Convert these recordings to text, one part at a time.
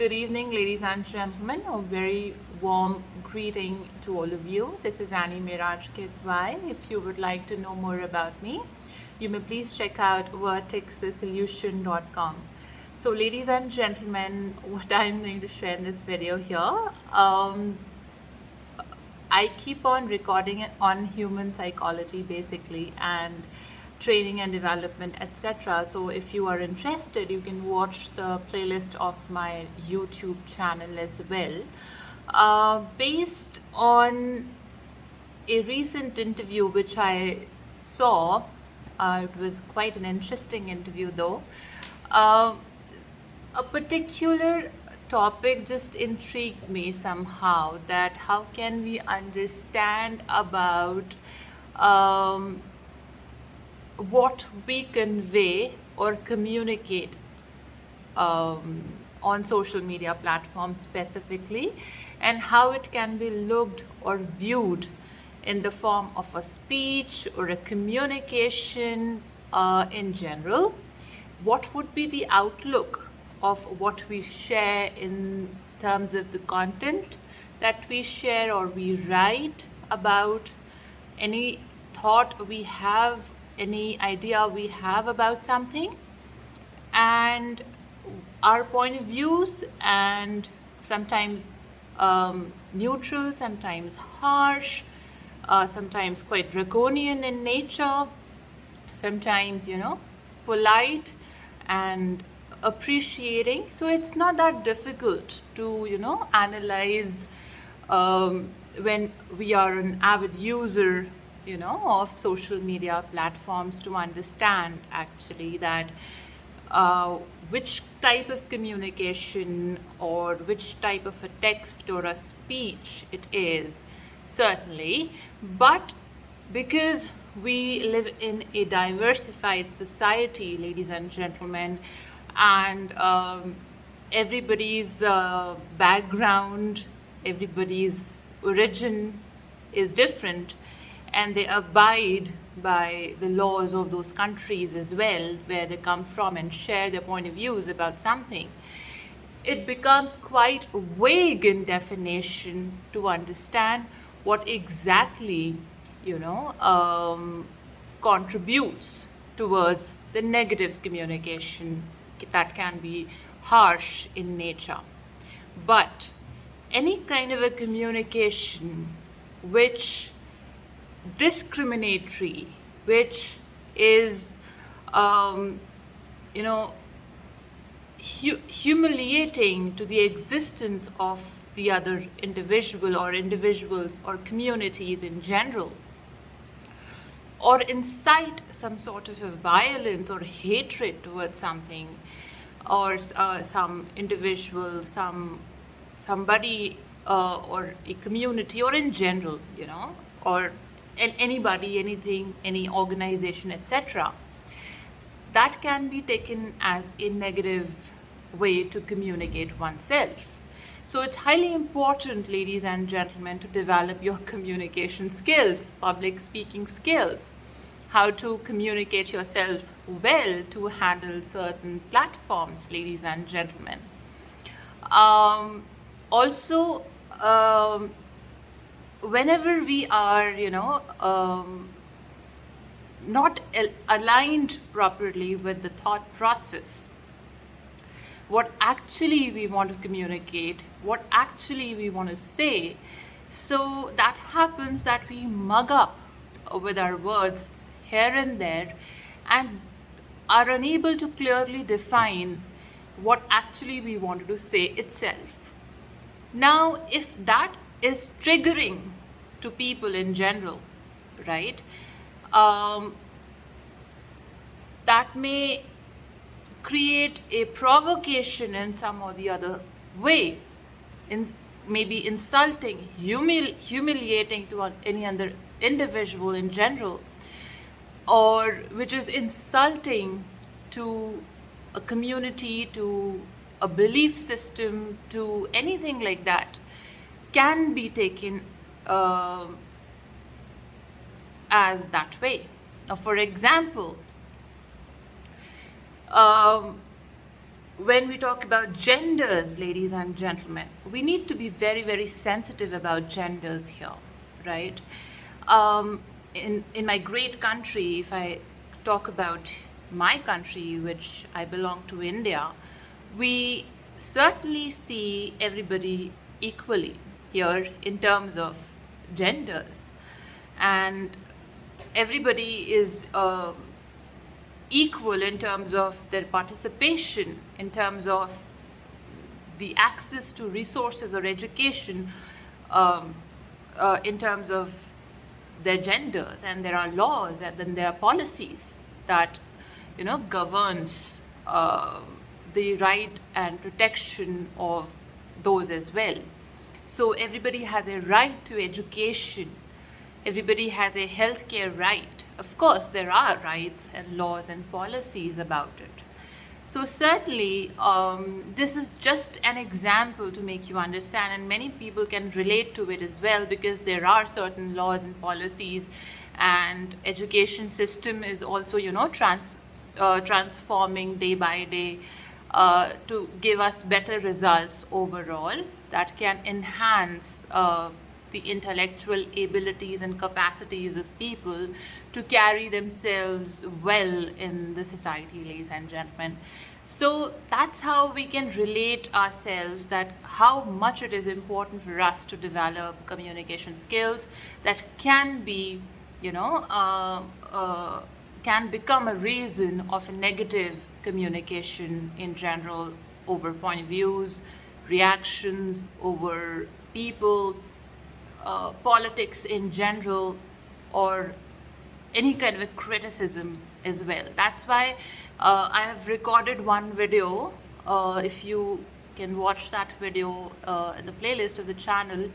Good evening, ladies and gentlemen. A very warm greeting to all of you. This is Meraj Kidwai. If you would like to know more about me, you may please check out vertexsolution.com. So, ladies and gentlemen, what I'm going to share in this video here, I keep on recording it on human psychology basically and training and development, etc. So if you are interested, you can watch the playlist of my YouTube channel as well. Based on a recent interview which I saw, it was quite an interesting interview though. A particular topic just intrigued me somehow, that how can we understand about what we convey or communicate on social media platforms specifically, and how it can be looked or viewed in the form of a speech or a communication in general. What would be the outlook of what we share in terms of the content that we share or we write about, any thought we have, any idea we have about something, and our point of views, and sometimes neutral, sometimes harsh, sometimes quite draconian in nature, sometimes, polite and appreciating. So it's not that difficult to, analyze when we are an avid user, of social media platforms, to understand actually that which type of communication or which type of a text or a speech it is, certainly. But because we live in a diversified society, ladies and gentlemen, and everybody's background, everybody's origin is different, and they abide by the laws of those countries as well, where they come from, and share their point of views about something, it becomes quite vague in definition to understand what exactly, contributes towards the negative communication that can be harsh in nature. But any kind of a communication which discriminatory, which is humiliating to the existence of the other individual or individuals or communities in general, or incite some sort of a violence or hatred towards something, or some individual, somebody, or a community, or in general, or anybody, anything, any organization, etc., that can be taken as a negative way to communicate oneself. So it's highly important, ladies and gentlemen, to develop your communication skills, public speaking skills, how to communicate yourself well to handle certain platforms, ladies and gentlemen. Also, whenever we are, not aligned properly with the thought process, what actually we want to communicate, what actually we want to say, so that happens that we mug up with our words here and there, and are unable to clearly define what actually we wanted to say itself. Now, if that is triggering to people in general, right, that may create a provocation in some or the other way, maybe insulting, humiliating to any other individual in general, or which is insulting to a community, to a belief system, to anything like that, can be taken as that way. Now, for example, when we talk about genders, ladies and gentlemen, we need to be very, very sensitive about genders here, right? In my great country, if I talk about my country, which I belong to, India, we certainly see everybody equally here in terms of genders, and everybody is equal in terms of their participation, in terms of the access to resources or education, in terms of their genders. And there are laws, and then there are policies that governs the right and protection of those as well. So everybody has a right to education. Everybody has a healthcare right. Of course, there are rights and laws and policies about it. So certainly, this is just an example to make you understand, and many people can relate to it as well, because there are certain laws and policies, and education system is also, transforming day by day to give us better results overall that can enhance the intellectual abilities and capacities of people to carry themselves well in the society, ladies and gentlemen. So that's how we can relate ourselves, that how much it is important for us to develop communication skills that can be, can become a reason of a negative communication in general, over point of views, reactions, over people, politics in general, or any kind of a criticism as well. That's why I have recorded one video. If you can watch that video in the playlist of the channel,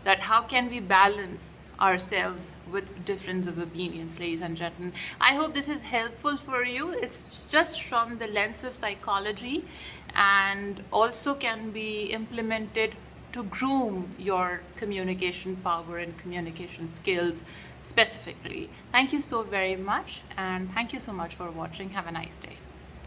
that how can we balance ourselves with difference of opinions, ladies and gentlemen. I hope this is helpful for you. It's just from the lens of psychology, and also can be implemented to groom your communication power and communication skills specifically. Thank you so very much, and thank you so much for watching. Have a nice day.